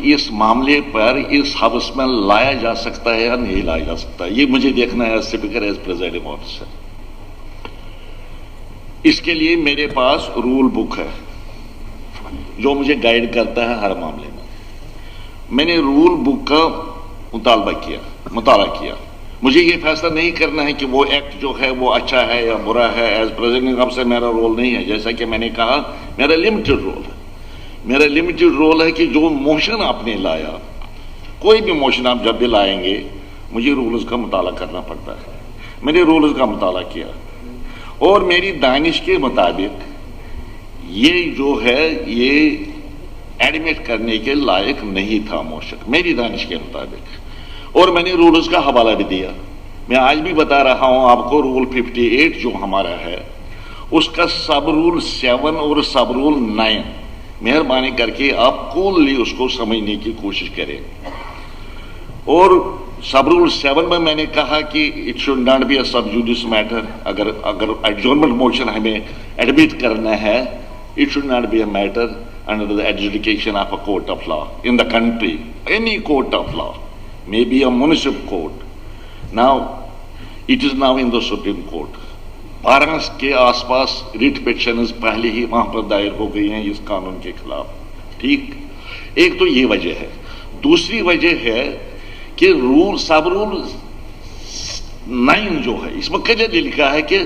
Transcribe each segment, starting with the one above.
اس معاملے پر اس ہاؤس میں لایا جا سکتا ہے یا نہیں لایا جا سکتا، یہ مجھے دیکھنا ہے اسپیکر ایز پریزائڈنگ آفیسر۔ اس کے لیے میرے پاس رول بک ہے جو مجھے گائیڈ کرتا ہے ہر معاملے میں۔ میں نے رول بک کا مطالعہ کیا۔ مجھے یہ فیصلہ نہیں کرنا ہے کہ وہ ایکٹ جو ہے وہ اچھا ہے یا برا ہے، ایز پریزیڈنٹ آفیسر میرا رول نہیں ہے۔ جیسا کہ میں نے کہا میرا لمیٹڈ رول ہے۔ میرا لمیٹڈ رول ہے کہ جو موشن آپ نے لایا، کوئی بھی موشن آپ جب بھی لائیں گے مجھے رولز کا مطالعہ کرنا پڑتا ہے۔ میں نے رولز کا مطالعہ کیا اور میری دانش کے مطابق یہ جو ہے یہ ایڈمٹ کرنے کے لائق نہیں تھا موشن، میری دانش کے مطابق، اور میں نے رولز کا حوالہ بھی دیا۔ میں آج بھی بتا رہا ہوں آپ کو، رول 58 جو ہمارا ہے اس کا سب رول 7 اور سب رول 9، مہربانی کر کے آپ کوللی اس کو سمجھنے کی کوشش کریں۔ اور سب رول 7 میں میں نے کہا کہ it should not be a sub judice matter, اگر ایڈجورنمنٹ موشن ہمیں ایڈمٹ کرنا ہے، it should not be a matter under the adjudication of a court of law in the country, any court of law, maybe a municipal court. Now it is now in the Supreme Court. 12 کے آس پاس rate پیٹیشنز پہلے ہی وہاں پر دائر ہو گئی ہیں اس قانون کے خلاف۔ ٹھیک، ایک تو یہ وجہ ہے۔ دوسری وجہ ہے کہ سب رول 9 جو ہے اس میں کلیئرلی لکھا ہے کہ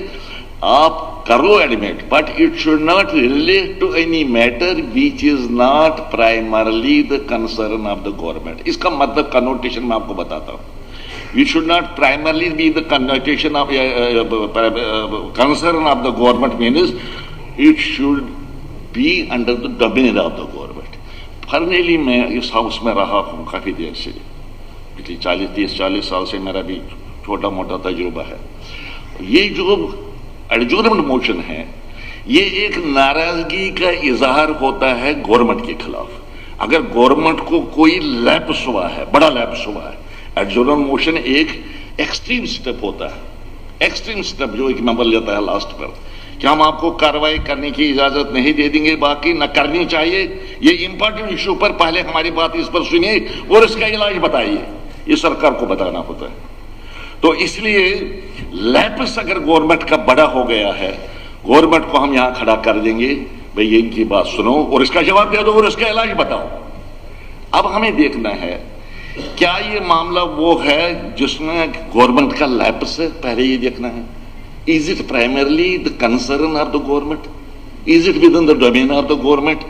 آپ کرو admit, but it should not relate to any matter which is not primarily the concern of the government. اس کا مطلب کنوٹیشن میں آپ کو بتاتا ہوں۔ It should not primarily be the connotation of concern of the government, means it should be under the domain of the government. Personally میں اس house میں رہا ہوں کافی دیر سے، پچھلی 40 سال سے میرا بھی چھوٹا موٹا تجربہ ہے۔ یہ جو ایڈجورنمنٹ موشن ہے یہ ایک ناراضگی کا اظہار ہوتا ہے گورنمنٹ کے خلاف۔ اگر گورنمنٹ کو کوئی لیپس ہوا ہے، بڑا لیپس ہوا ہے، ایڈجورنمنٹ موشن ایک ایکسٹریم سٹیپ ہوتا ہے، ایکسٹریم سٹیپ جو ایک ممبر لیتا ہے لاسٹ پر، کہ ہم آپ کو کارروائی کرنے کی اجازت نہیں دے دیں گے، باقی نہ کرنی چاہیے۔ یہ امپورٹنٹ ایشو پر پہلے ہماری بات اس پر سنیے اور اس کا علاج بتائیے، یہ سرکار کو بتانا ہوتا ہے۔ تو اس لیے لیپس اگر گورنمنٹ کا بڑا ہو گیا ہے، گورنمنٹ کو ہم یہاں کھڑا کر دیں گے، بھئی ان کی بات سنو اور اس کا جواب دے دو اور اس کا علاج بتاؤ۔ اب ہمیں دیکھنا ہے کیا یہ معاملہ وہ ہے جس میں گورنمنٹ کا لیپس ہے، پہلے یہ دیکھنا ہے۔ Is it primarily the concern of the government, is it with in the domain of the government?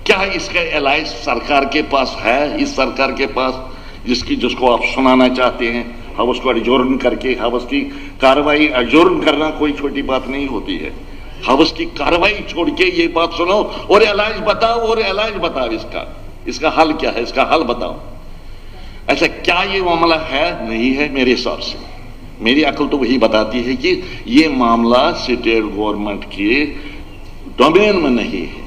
کیا اس کا علاج سرکار کے پاس ہے، اس سرکار کے پاس جس کو آپ سنانا چاہتے ہیں؟ ہاؤس کو ایڈجورن کر کے، ہاؤس کی کارروائی ایڈجورن کرنا کوئی چھوٹی بات نہیں ہوتی ہے۔ ہاؤس کی کارروائی چھوڑ کے یہ بات سنو اور علاج بتاؤ، اور علاج بتاؤ، اس کا حل کیا ہے، اس کا حل بتاؤ۔ اچھا، کیا یہ معاملہ ہے؟ نہیں ہے میرے حساب سے۔ میری عقل تو وہی بتاتی ہے کہ یہ معاملہ اسٹیٹ گورنمنٹ کے ڈومین میں نہیں ہے،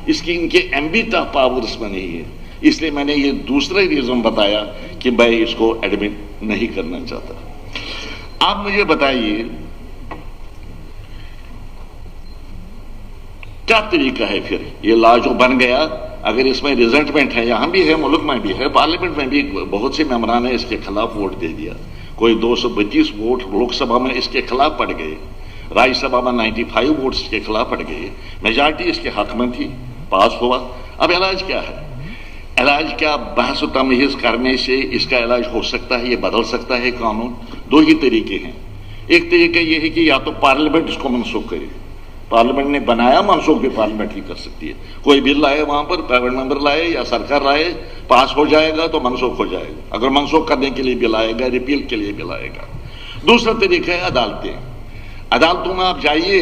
اس کی ان کے ایمبٹ آف پاورز میں نہیں ہے۔ اس لیے میں نے یہ دوسرا ریزن بتایا کہ میں اس کو ایڈمٹ نہیں کرنا چاہتا۔ آپ مجھے بتائیے کیا طریقہ ہے پھر یہ لا جو بن گیا؟ اگر اس میں ریزنٹمنٹ ہے، یہاں بھی ہے، ملک میں بھی ہے، پارلیمنٹ میں بھی بہت سے ممبران نے اس کے خلاف ووٹ دے دیا، کوئی 232 ووٹ لوک سبھا میں اس کے خلاف پڑ گئے، راجیہ سبھا میں 95 ووٹس اس کے خلاف پڑ گئے، میجارٹی اس کے حق میں تھی، پاس ہوا۔ اب علاج کیا ہے؟ علاج کیا؟ بحث و تمہیز کرنے سے اس کا علاج ہو سکتا ہے، یہ بدل سکتا ہے قانون۔ دو ہی طریقے ہیں۔ ایک طریقہ یہ ہے کہ یا تو پارلیمنٹ اس کو منسوخ کرے، پارلیمنٹ نے بنایا، منسوخ بھی پارلیمنٹ ہی کر سکتی ہے۔ کوئی بل لائے وہاں پر، پرائیویٹ ممبر لائے یا سرکار لائے، پاس ہو جائے گا تو منسوخ ہو جائے گا۔ اگر منسوخ کرنے کے لیے بل آئے گا، ریپیل کے لیے بل آئے گا۔ دوسرا طریقہ ہے عدالتیں۔ عدالتوں میں آپ جائیے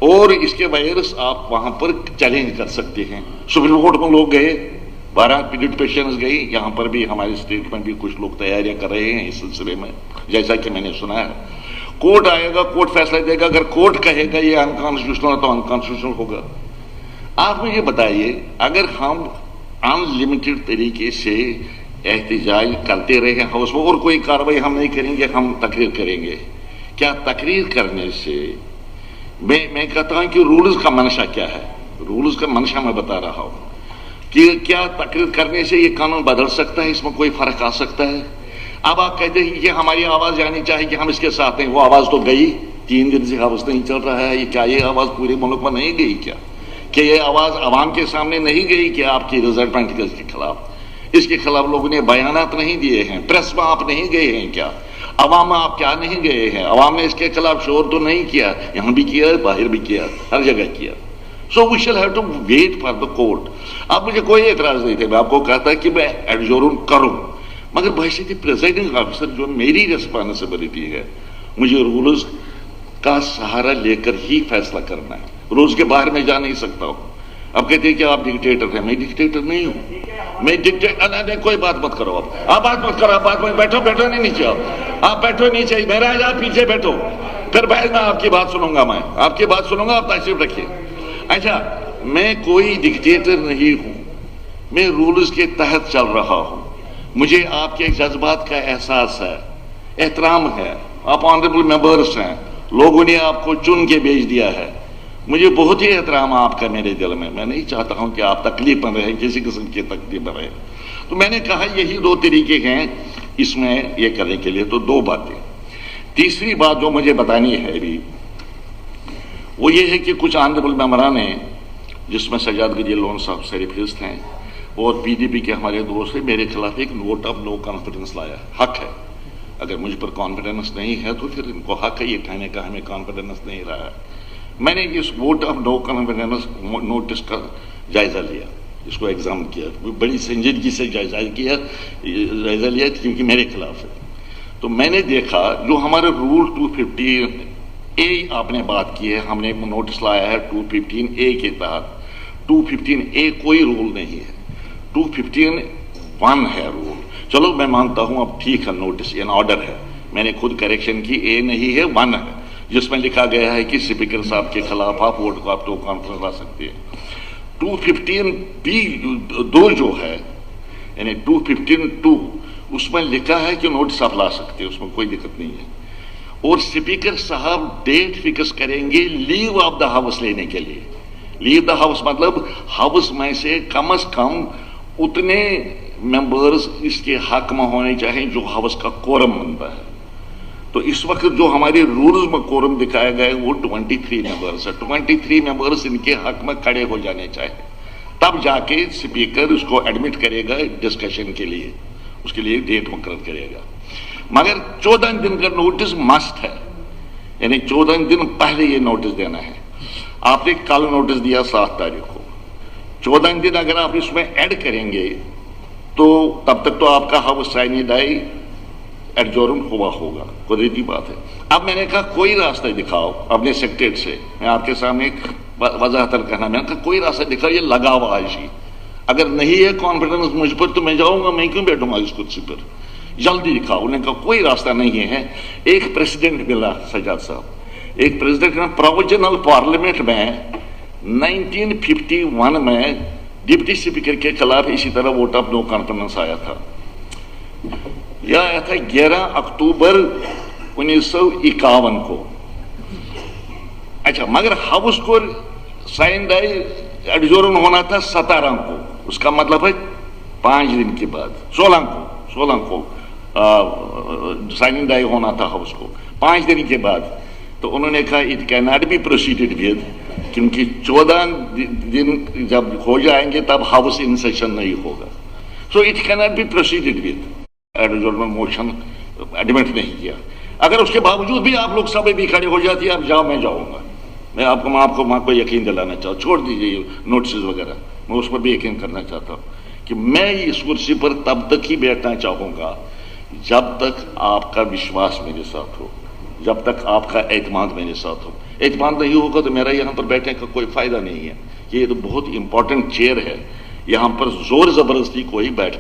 اور اس کے وائرس آپ وہاں پر چیلنج کر سکتے ہیں۔ سپریم کورٹ میں لوگ گئے، 12 ریٹ پیٹیشنز گئی، یہاں پر بھی ہمارے اسٹیٹ میں بھی کچھ لوگ تیاریاں کر رہے ہیں اس سلسلے میں، جیسا کہ میں نے سنا ہے۔ کورٹ آئے گا، کورٹ فیصلہ دے گا، اگر کورٹ کہے گا یہ انکانسٹیٹیوشنل ہے تو انکانسٹیٹیوشنل ہوگا۔ آپ مجھے بتائیے، اگر ہم ان لمیٹڈ طریقے سے احتجاج کرتے رہے ہاؤس میں اور کوئی کارروائی ہم نہیں کریں گے، ہم تقریر کریں گے، کیا تقریر کرنے سے میں کہتا ہوں کہ رولز کا منشا کیا ہے؟ رولز کا منشا میں بتا رہا ہوں کہ کیا تقریر کرنے سے یہ قانون بدل سکتا ہے، اس میں کوئی فرق آ سکتا ہے؟ اب آپ کہتے ہیں کہ ہماری آواز جانی چاہیے کہ ہم اس کے ساتھ ہیں، وہ آواز تو گئی، 3 دن سے آواز نہیں چل رہا ہے، یہ کیا یہ آواز پورے ملک میں نہیں گئی کیا؟ کہ یہ آواز عوام کے سامنے نہیں گئی کہ آپ کی ریزلٹمنٹ کے خلاف، اس کے خلاف لوگوں نے بیانات نہیں دیے ہیں، پریس میں آپ نہیں گئے ہیں کیا؟ عوام میں آپ کیا نہیں گئے ہیں؟ عوام نے اس کے خلاف شور تو نہیں کیا؟ یہاں بھی کیا، باہر بھی کیا، ہر جگہ کیا۔ So we shall have to wait for the court. اب مجھے کوئی اعتراض نہیں تھا، میں آپ کو کہتا کہ میں ایڈجورن کروں، مگر بحیثیت پریزائڈنگ آفیسر جو میری ریسپانسبلٹی ہے، مجھے رولز کا سہارا لے کر ہی فیصلہ کرنا ہے، رولز کے باہر میں جا نہیں سکتا ہوں۔ اب کہتے ہیں کہ آپ ڈکٹیٹر ہیں، میں ڈکٹیٹر نہیں ہوں، میں ڈکٹیٹر کوئی بات مت کرو، آپ بات مت کرو، آپ بات میں بیٹھو نہیں نیچے، آپ بیٹھو نیچے، میرا آپ پیچھے بیٹھو، پھر بعد میں آپ کی بات سنوں گا، میں آپ کی بات سنوں گا، آپ تشریف رکھیے۔ اچھا، میں کوئی ڈکٹیٹر نہیں ہوں، میں رولز کے تحت چل رہا ہوں، مجھے آپ کے جذبات کا احساس ہے، احترام ہے، آپ آنریبل ممبرس ہیں، لوگوں نے آپ کو چن کے بھیج دیا ہے، مجھے بہت ہی احترام آپ کا میرے دل میں نہیں چاہتا ہوں کہ آپ تکلیف میں رہیں، کسی قسم کی تکلیف میں رہیں۔ تو میں نے کہا یہی 2 طریقے ہیں اس میں یہ کرنے کے لیے، تو 2 باتیں۔ تیسری بات جو مجھے بتانی ہے بھی، وہ یہ ہے کہ کچھ آنریبل ممبران ہیں، جس میں سجاد گجی لون صاحب سرفہرست ہیں، اور پی ڈی پی کے ہمارے دوست ہیں، میرے خلاف ایک نوٹ آف نو کانفیڈنس لایا۔ حق ہے، اگر مجھ پر کانفیڈنس نہیں ہے تو پھر ان کو حق ہے یہ کہنے کا ہمیں کانفیڈنس نہیں رہا ہے۔ میں نے اس vote of no confidence notice کا جائزہ لیا، اس کو ایگزام کیا، بڑی سنجیدگی سے جائزہ لیا کیونکہ میرے خلاف ہے۔ تو میں نے دیکھا جو ہمارے رول 215A آپ نے بات کی ہے، ہم نے نوٹس لایا ہے 215A کے تحت۔ 215A کوئی رول نہیں ہے، 215(1) ہے رول۔ چلو میں مانتا ہوں اب ٹھیک ہے، نوٹس ان آرڈر ہے، میں نے خود کریکشن کی، A نہیں ہے 1 ہے، جس میں لکھا گیا ہے کہ اسپیکر صاحب کے خلاف آپ ووٹ کو آپ تو کانفرنس لا سکتے ہیں۔ 215(2) جو ہے، یعنی 215(2) اس میں لکھا ہے کہ نوٹس آپ لا سکتے ہیں، اس میں کوئی دقت نہیں ہے، اور اسپیکر صاحب ڈیٹ فکس کریں گے لیو آف دا ہاؤس لینے کے لیے۔ لیو دا ہاؤس مطلب ہاؤس میں سے کم از کم اتنے ممبرز اس کے حق میں ہونے چاہیے جو ہاؤس کا کورم بنتا ہے۔ تو اس وقت جو ہمارے رولز میں کورم دکھایا گیا ہے وہ 23 ممبرز ہے، 23 ممبرز ان کے حق میں کھڑے ہو جانے چاہیے، تب جا کے اسپیکر اس کو ایڈمٹ کرے گا ڈسکشن کے لیے، اس کے لیے ڈیٹ مقرر کرے گا۔ مگر 14 دن کا نوٹس مسٹ ہے، یعنی 14 دن پہلے یہ نوٹس دینا ہے۔ آپ نے کل نوٹس دیا 7 تاریخ کو، 14 دن اگر آپ اس میں ایڈ کریں گے تو تب تک تو آپ کا ہاؤس سائن ڈائی ایڈجورن ہوا ہوگا، قدرتی بات ہے۔ اب میں نے کہا کوئی راستہ دکھاؤ اپنے سیکریٹریٹ سے، میں آپ کے سامنے وضاحت کہنا، میں نے کہا کوئی راستہ دکھاؤ، یہ لگاؤ آج ہی، اگر نہیں ہے کانفیڈنس مجھ پر تو میں جاؤں گا، میں کیوں بیٹھوں گا اس کرسی پر، جلدی دکھاؤ۔ انہوں نے کہا کوئی راستہ نہیں ہے۔ ایک پریزیڈنٹ ملا سجاد صاحب، ایک پریزیڈنٹ پروویژنل پارلیمنٹ میں 1951 میں ڈپٹی اسپیکر کے خلاف اسی طرح ووٹ آف نو کانفیڈنس آیا تھا، یہ آیا تھا 11 اکتوبر 1951 کو۔ اچھا، مگر ہاؤس کو سائن ڈائی ایڈجورن ہونا تھا 17 کو، اس کا مطلب ہے 5 دن کے بعد، 16 کو سائن ڈائی ہونا تھا ہاؤس کو، 5 دن کے بعد۔ تو انہوں نے کہا it can not be proceeded with, کیونکہ 14 دن جب ہو جائیں گے تب ہاؤس ان سیشن نہیں ہوگا، so it can not be proceeded with, adjourn motion admit نہیں کیا۔ اگر اس کے باوجود بھی آپ لوگ سب بھی کھڑے ہو جاتی ہے، آپ جاؤ میں جاؤں گا، میں آپ کو یقین دلانا چاہتا ہوں، چھوڑ دیجیے یہ نوٹسز وغیرہ، میں اس پر بھی یقین کرنا چاہتا ہوں کہ میں اس کرسی پر تب تک ہی بیٹھنا چاہوں گا جب تک آپ کا وشواس میرے ساتھ ہو، جب تک آپ کا اعتماد میرے ساتھ ہو۔ اعتماد نہیں ہوگا تو میرا یہاں پر بیٹھنے کا کوئی فائدہ نہیں ہے، یہ تو بہت امپورٹنٹ چیئر ہے، یہاں پر زور زبردستی کوئی بیٹھ